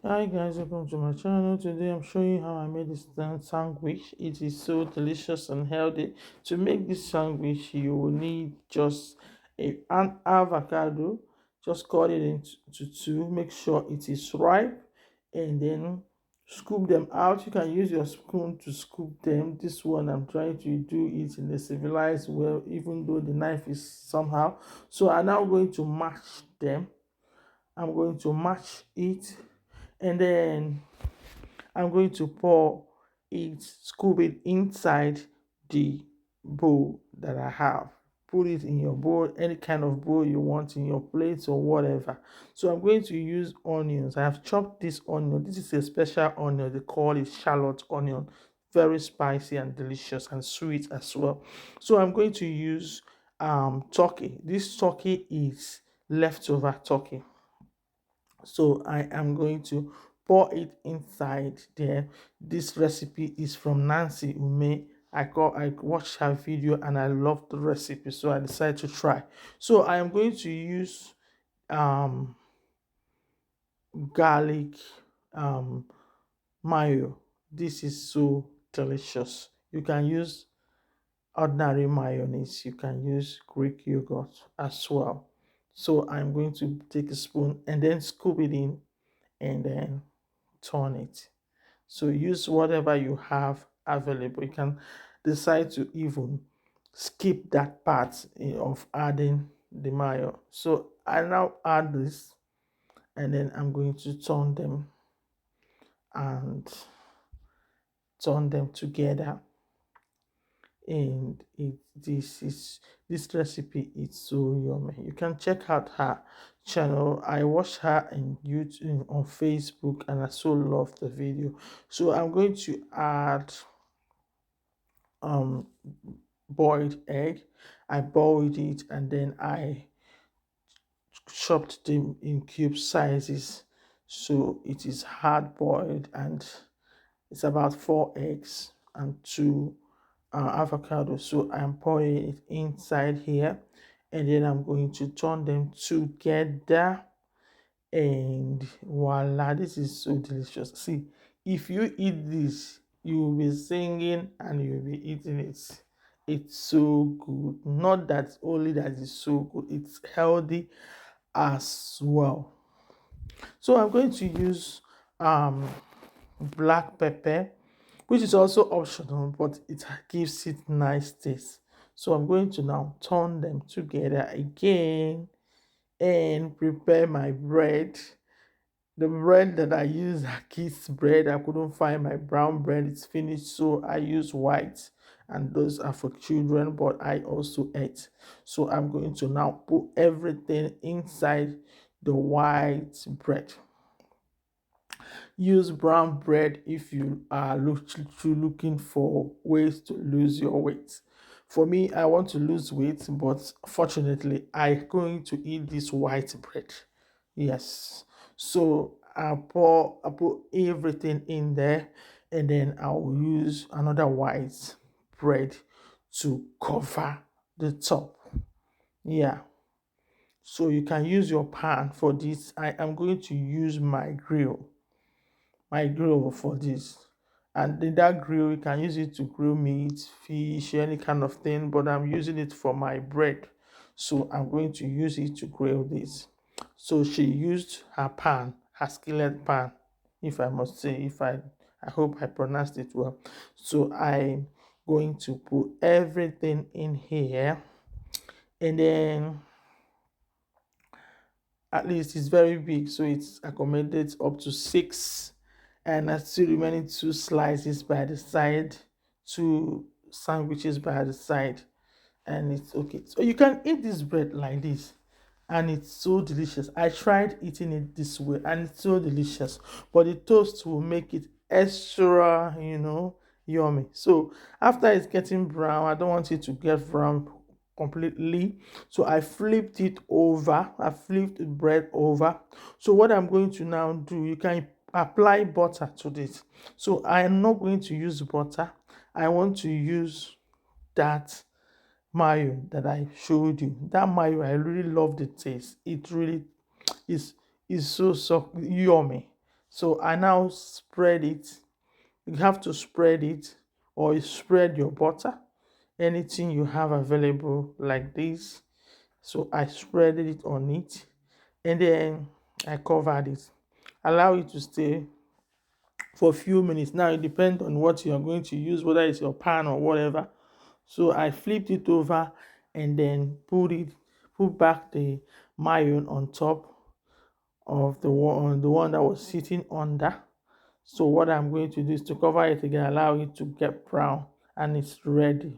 Hi guys, welcome to my channel. Today I'm showing you how I made this sandwich. It is so delicious and healthy. To make this sandwich, you will need just an avocado. Just cut it into two. Make sure it is ripe, and then scoop them out. You can use your spoon to scoop them. This one I'm trying to do it in a civilized way, even though the knife is somehow. So I'm now going to mash them. I'm going to mash it, and then I'm going to pour it, scoop it inside the bowl that I have. Put it in your bowl, any kind of bowl you want, in your plate or whatever. So I'm going to use onions. I have chopped this onion. This is a special onion. They call it shallot onion. Very spicy and delicious and sweet as well. So I'm going to use turkey. This turkey is leftover turkey, so I am going to pour it inside there. This recipe is from Nancy Ume. I watched her video and I loved the recipe, so I decided to try. So I am going to use um garlic um mayo. This is so delicious. You can use ordinary mayonnaise, you can use Greek yogurt as well. So I'm going to take a spoon and then scoop it in, and then turn it. So use whatever you have available. You can decide to even skip that part of adding the mayo. So I now add this, and then I'm going to and turn them together. And this recipe is so yummy. You can check out her channel. I watched her in YouTube on Facebook, and I so love the video. So I'm going to add um boiled egg. I boiled it, and then I chopped them in cube sizes. So it is hard boiled, and it's about 4 eggs and two avocado. So I'm pouring it inside here, and then I'm going to turn them together, and voila, this is so delicious. See, if you eat this, you will be singing and you'll be eating it. It's so good. Not that only that is so good, it's healthy as well. So I'm going to use um black pepper, which is also optional, but it gives it nice taste. So I'm going to now turn them together again and prepare my bread. The bread that I use, are kids' bread. I couldn't find my brown bread, it's finished, so I use white, and those are for children, but I also ate. So I'm going to now put everything inside the white bread. Use brown bread if you are looking for ways to lose your weight. For me, I want to lose weight, but fortunately, I'm going to eat this white bread. Yes. So I put everything in there, and then I'll use another white bread to cover the top. Yeah. So you can use your pan for this. I am going to use my grill for this. And in that grill, you can use it to grill meat, fish, any kind of thing, but I'm using it for my bread. So I'm going to use it to grill this. So she used her pan, her skillet pan, if I must say, I hope I pronounced it well. So I'm going to put everything in here, and then at least it's very big, so it accommodates up to six, and I still remaining two slices by the side, two sandwiches by the side, and it's okay. So you can eat this bread like this, and it's so delicious. I tried eating it this way, and it's so delicious, but the toast will make it extra, yummy. So after it's getting brown, I don't want it to get brown completely, so I flipped the bread over. So what I'm going to now do, you can apply butter to this. So I am not going to use butter. I want to use that mayo that I showed you. That mayo, I really love the taste. It really is so yummy. So I now spread it. You have to spread it, or you spread your butter, anything you have available like this. So I spread it on it, and then I covered it. Allow it to stay for a few minutes. Now it depends on what you are going to use, whether it's your pan or whatever. So I flipped it over and then put back the mayo on top of the one that was sitting under. So what I'm going to do is to cover it again, allow it to get brown, and it's ready.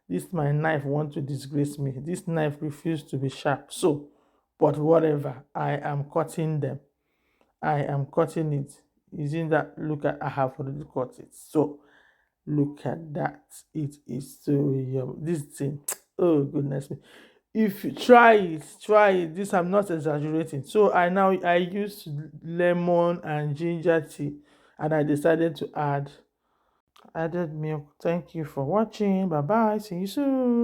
This my knife want to disgrace me. This knife refused to be sharp. So, but whatever, I am cutting them. I am cutting it. Using that, look at, I have already cut it. So look at that. It is so yum. This thing, oh goodness me. If you try it. This I'm not exaggerating. So I used lemon and ginger tea, and I decided to added milk. Thank you for watching. Bye bye. See you soon.